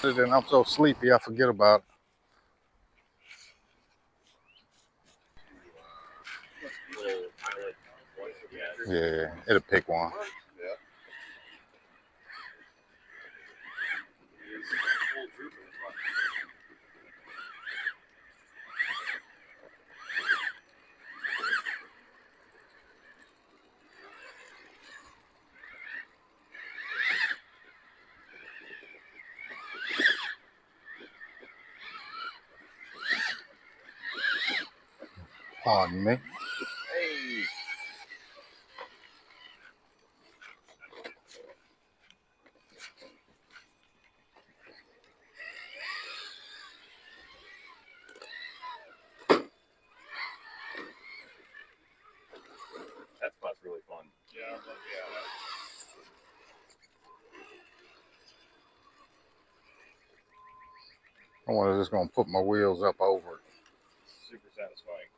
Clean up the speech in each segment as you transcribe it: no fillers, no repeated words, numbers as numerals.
it and I'm so sleepy I forget about it. Yeah, it'll pick one. Pardon me. Hey. That spot's really fun. Yeah, I wonder just gonna put my wheels up over it. Super satisfying.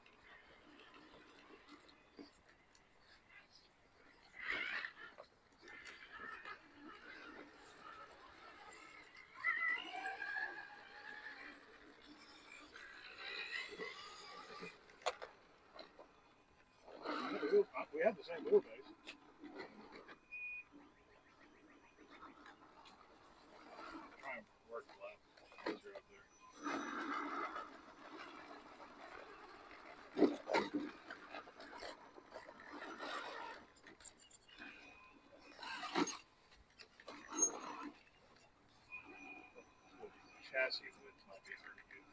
We had the same wheelbase. Try and work the left as you're up there. Chassis width might be pretty good.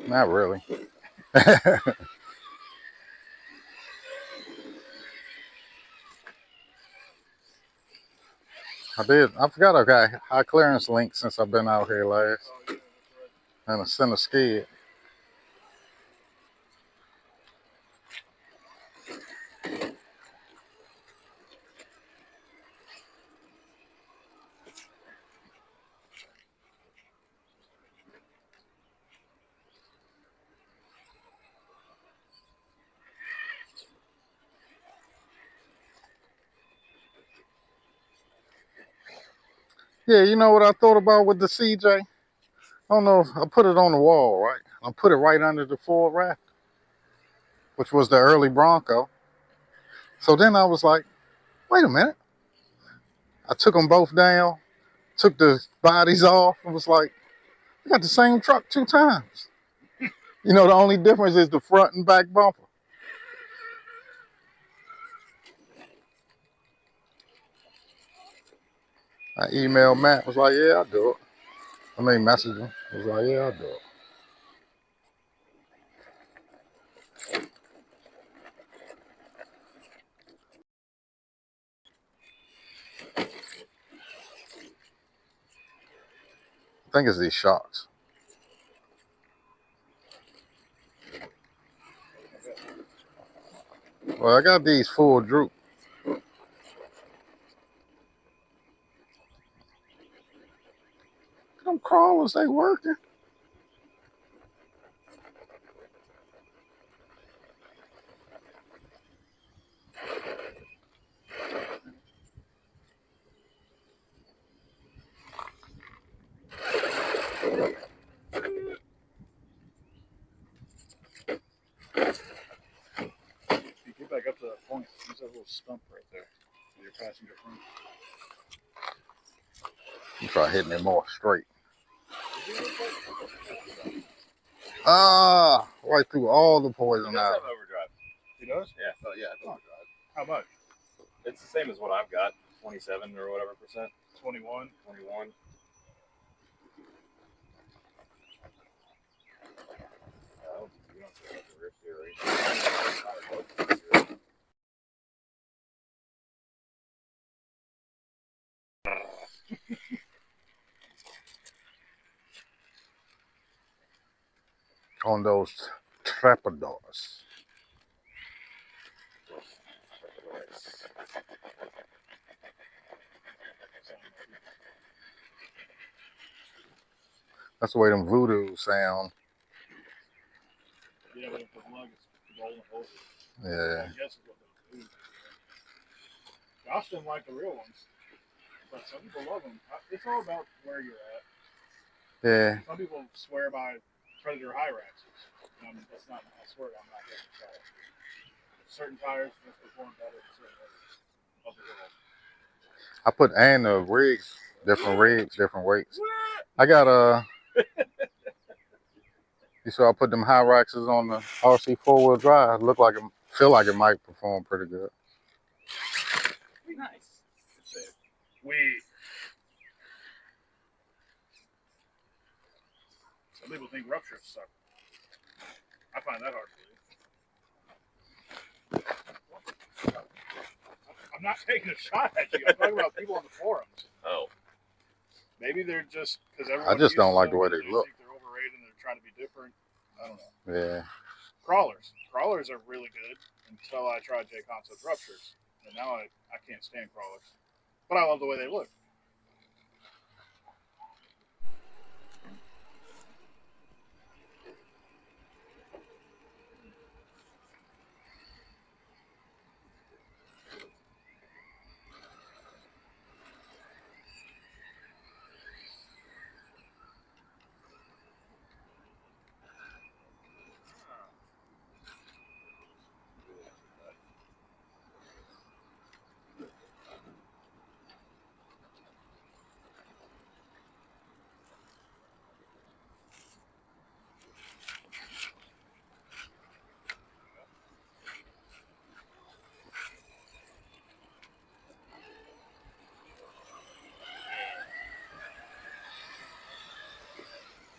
Not really. I forgot I got high clearance link since I've been out here last. Oh, yeah, that's right. And a center skid. Yeah, you know what I thought about with the CJ? I don't know if I put it on the wall, right? I put it right under the Ford Raptor, which was the early Bronco. So then I was like, wait a minute. I took them both down, took the bodies off, and was like, I got the same truck 2 times. You know, the only difference is the front and back bumper. I emailed Matt, was like, yeah, I'll do it. I mean, message him. I was like, yeah, I'll do it. I think it's these shocks. Well, I got these full droop. Them crawlers, they working. If you get back up to that point, there's that little stump right there. Your passenger front. You try hitting it more straight. Ah, right through all the poison He does out. have overdrive. He does? Yeah, yeah, it's overdrive. How much? It's the same as what I've got, 27 or whatever percent. 21. 21. Oh, you don't see the rear steering. On those trapdoors. That's the way them voodoo sound. Yeah, but if the lug is rolling over, Yeah. I guess is what they do. Josh didn't like the real ones, but some people love them. It's all about where you're at. Yeah. Some people swear by Predator Hyraxes. That's not. I swear I'm not getting excited. Certain tires just perform better in certain areas of the world. I put and the rigs, different rigs, different weights. I got you saw I put them high Hyraxes on the RC 4-wheel drive. Look like it, feel like it might perform pretty good. Nice. We. Some people think rough shifts suck. I find that hard to believe. I'm not taking a shot at you. I'm talking about people on the forums. Oh. Maybe they're just because everyone. I just don't like the way they look. think they're overrated and they're trying to be different. I don't know. Yeah. Crawlers are really good until I tried J Concepts ruptures, and now I can't stand crawlers. But I love the way they look.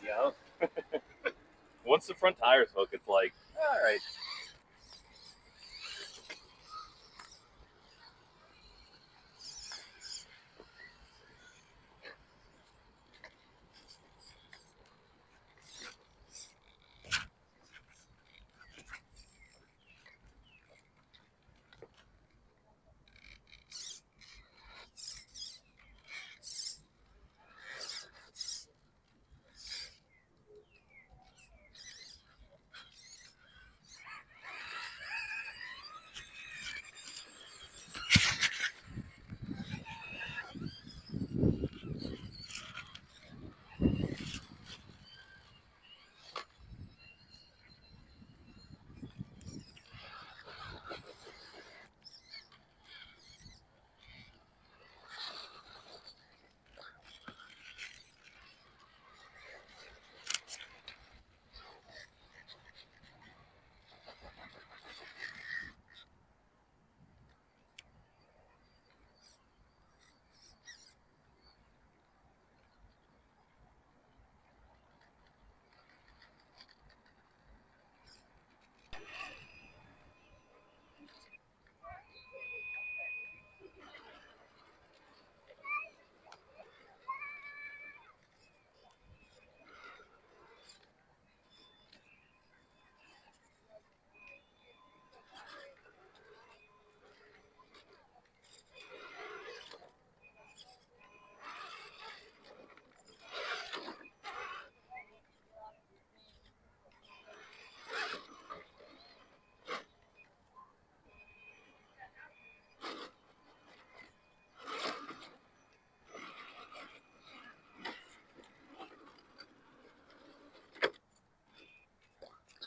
Yeah. Once the front tires hook, it's like, all right.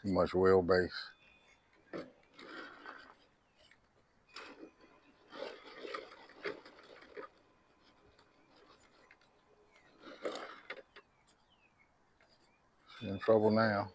Too much wheelbase. She's in trouble now.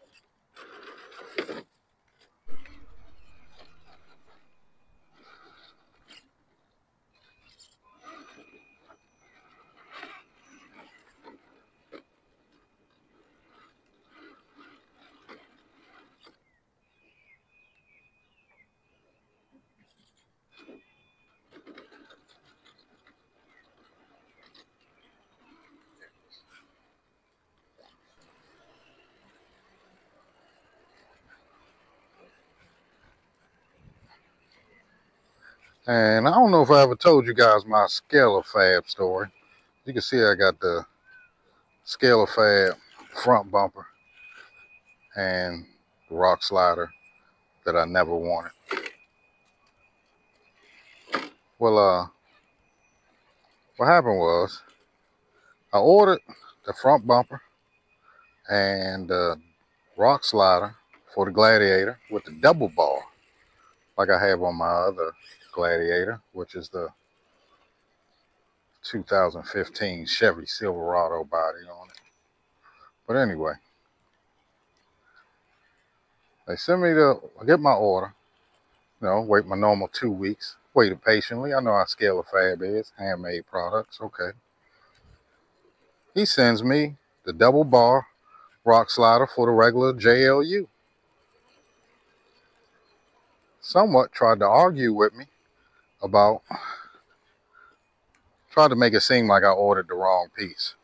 And I don't know if I ever told you guys my Scaler Fab story. You can see I got the Scaler Fab front bumper and the rock slider that I never wanted. Well, what happened was I ordered the front bumper and the rock slider for the Gladiator with the double bar, like I have on my other Gladiator, which is the 2015 Chevy Silverado body on it. But anyway, they send me I get my order, wait my normal 2 weeks, waited patiently. I know how Scaler Fab is, handmade products, okay. He sends me the double bar rock slider for the regular JLU. Somewhat tried to argue with me about, tried to make it seem like I ordered the wrong piece.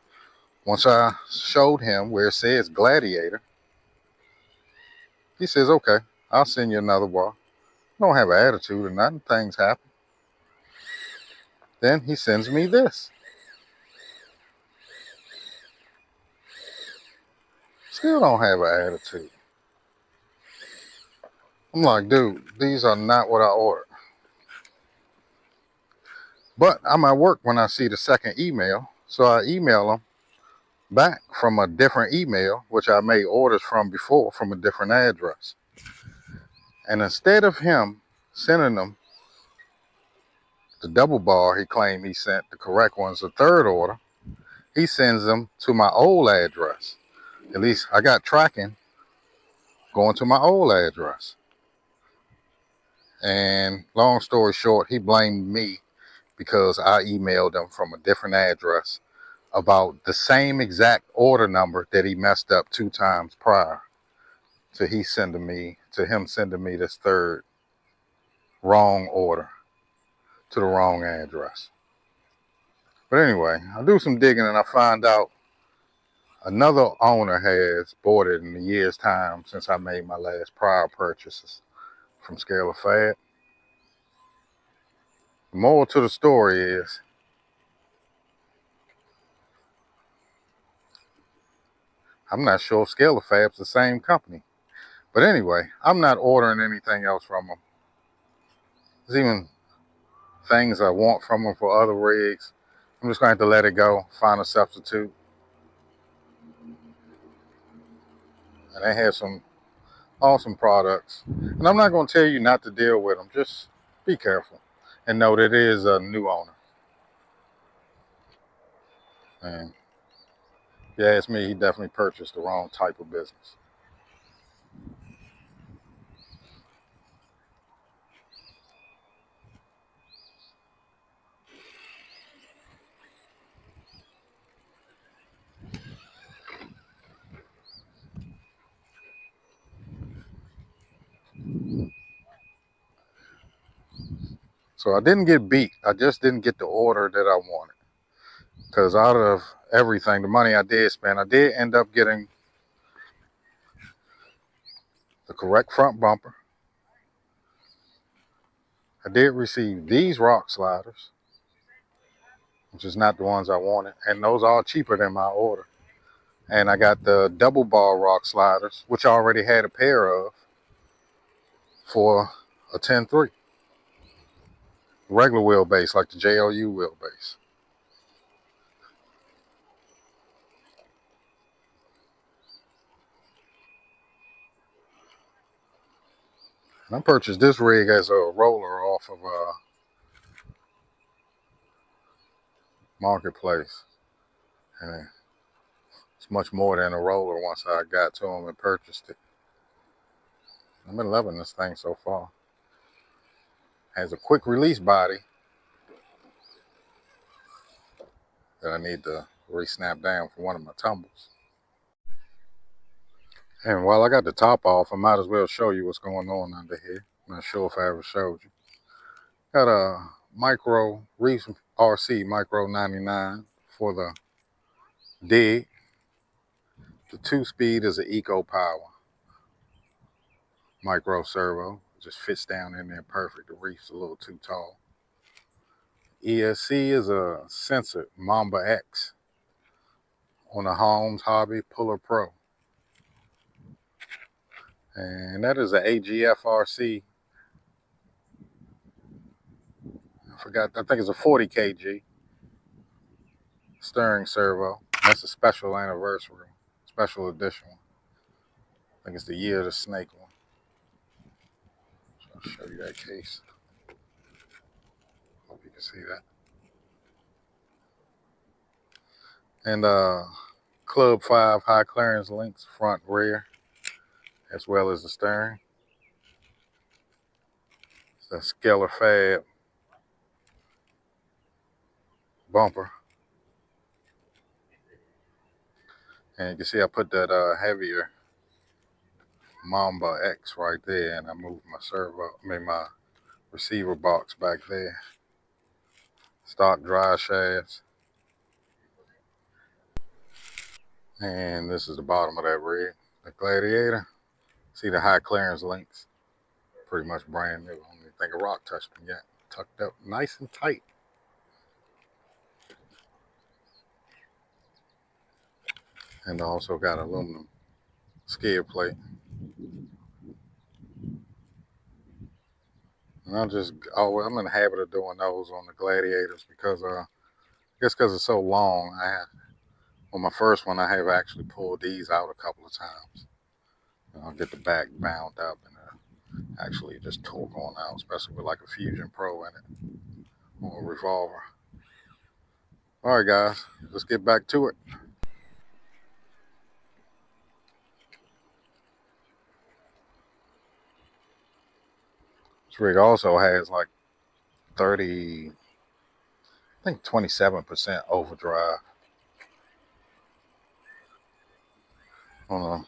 Once I showed him where it says Gladiator, he says, okay, I'll send you another bar. Don't have an attitude or nothing, things happen. Then he sends me this. Still don't have an attitude. I'm like, dude, these are not what I ordered. But I'm at work when I see the second email, so I email him back from a different email, which I made orders from before from a different address. And instead of him sending them the double bar he claimed he sent, the correct ones, the third order, he sends them to my old address. At least I got tracking going to my old address. And long story short, he blamed me because I emailed him from a different address about the same exact order number that he messed up 2 times prior to him sending me this third wrong order to the wrong address. But anyway, I do some digging and I find out another owner has bought it in a year's time since I made my last prior purchases from Scaler Fab. The moral to the story is I'm not sure if Scaler Fab's the same company. But anyway, I'm not ordering anything else from them. There's even things I want from them for other rigs. I'm just going to have to let it go, find a substitute. And they have some awesome products. And I'm not going to tell you not to deal with them. Just be careful and know that it is a new owner. And if you ask me, he definitely purchased the wrong type of business. So I didn't get beat. I just didn't get the order that I wanted. Because out of everything, the money I did spend, I did end up getting the correct front bumper. I did receive these rock sliders, which is not the ones I wanted. And those are cheaper than my order. And I got the double bar rock sliders, which I already had a pair of, for a 10.3. Regular wheelbase, like the JLU wheelbase. And I purchased this rig as a roller off of Marketplace. And it's much more than a roller once I got to them and purchased it. I've been loving this thing so far. Has a quick release body that I need to re-snap down for one of my tumbles. And while I got the top off, I might as well show you what's going on under here. I'm not sure if I ever showed you. Got a micro Reef RC Micro 99 for the dig. The 2-speed is an Eco Power micro servo. It just fits down in there perfect. The reef's a little too tall. ESC is a censored Mamba X on the Holmes Hobby Puller Pro. And that is an AGFRC. I think it's a 40 kg steering servo. That's a special anniversary, special edition one. I think it's the Year of the Snake one. So I'll show you that case. Hope you can see that. And Club 5 high clearance links, front, rear, as well as the steering. It's the Scaler Fab bumper. And you can see I put that heavier Mamba X right there, and I moved my receiver box back there. Stock dry shafts. And this is the bottom of that rig, the Gladiator. See the high clearance links, pretty much brand new. I don't even think a rock touched them yet. Tucked up nice and tight. And also got aluminum skid plate. And I'm in the habit of doing those on the Gladiators because I guess because it's so long. On my first one, I have actually pulled these out a couple of times. I'll get the back bound up and actually just torque on out, especially with like a Fusion Pro in it or a Revolver. All right, guys, let's get back to it. This rig also has like 30, I think 27% overdrive on a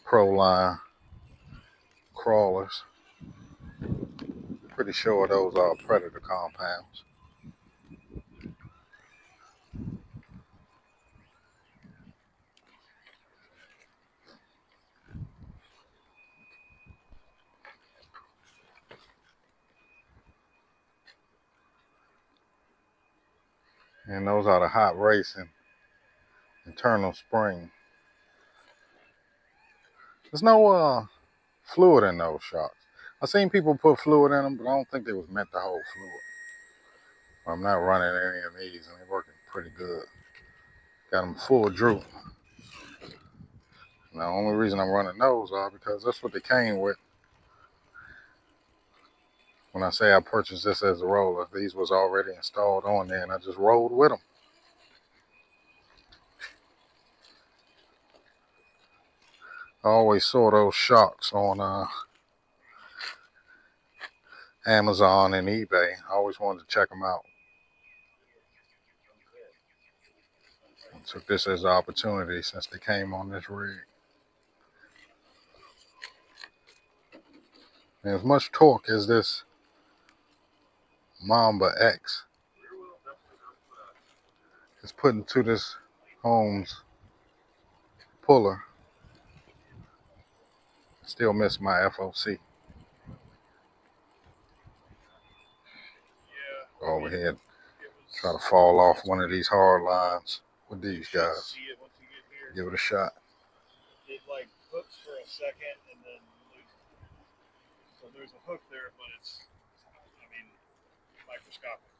Pro line crawlers. Pretty sure those are Predator compounds. And those are the hot racing internal spring. There's no fluid in those shocks. I've seen people put fluid in them, but I don't think they was meant to hold fluid. I'm not running any of these, and they're working pretty good. Got them full droop. And the only reason I'm running those are because that's what they came with. When I say I purchased this as a roller, these was already installed on there, and I just rolled with them. I always saw those shocks on Amazon and eBay. I always wanted to check them out. I took this as an opportunity since they came on this rig. And as much torque as this Mamba X is put into this Holmes puller, still miss my FOC. Go over here, try to fall off one of these hard lines with these guys. Give it a shot. It like hooks for a second and then loses. So there's a hook there, but it's, I mean, microscopic.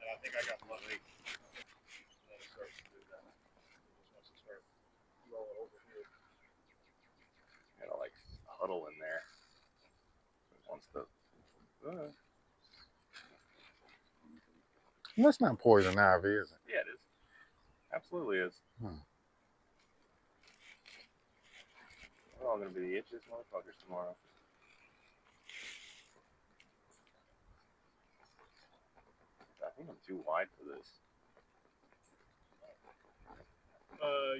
And I think I got lucky. And then it starts to do that. Just wants to start rolling over here. Gotta like huddle in there. It wants to. That's not poison ivy, is it? Yeah, it is. Absolutely is. We're all gonna be the itchiest motherfuckers tomorrow. I think I'm too wide for this.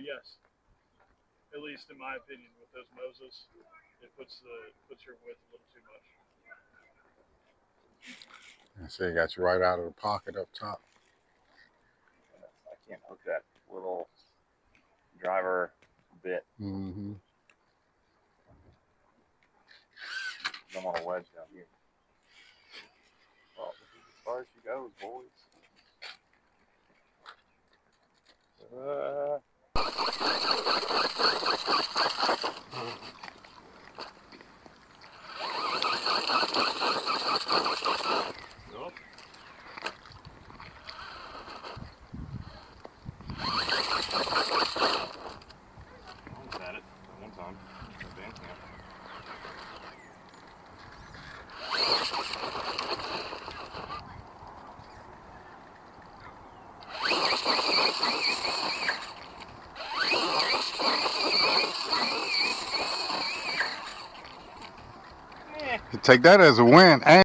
Yes. At least in my opinion, with those noses, it puts your width a little too much. I see, got you right out of the pocket up top. I can't hook that little driver bit. Mm-hmm. I don't want a wedge down here. Well, this is as far as she goes, boys. Nope. Almost had it that one time. That band camp. You take that as a win. And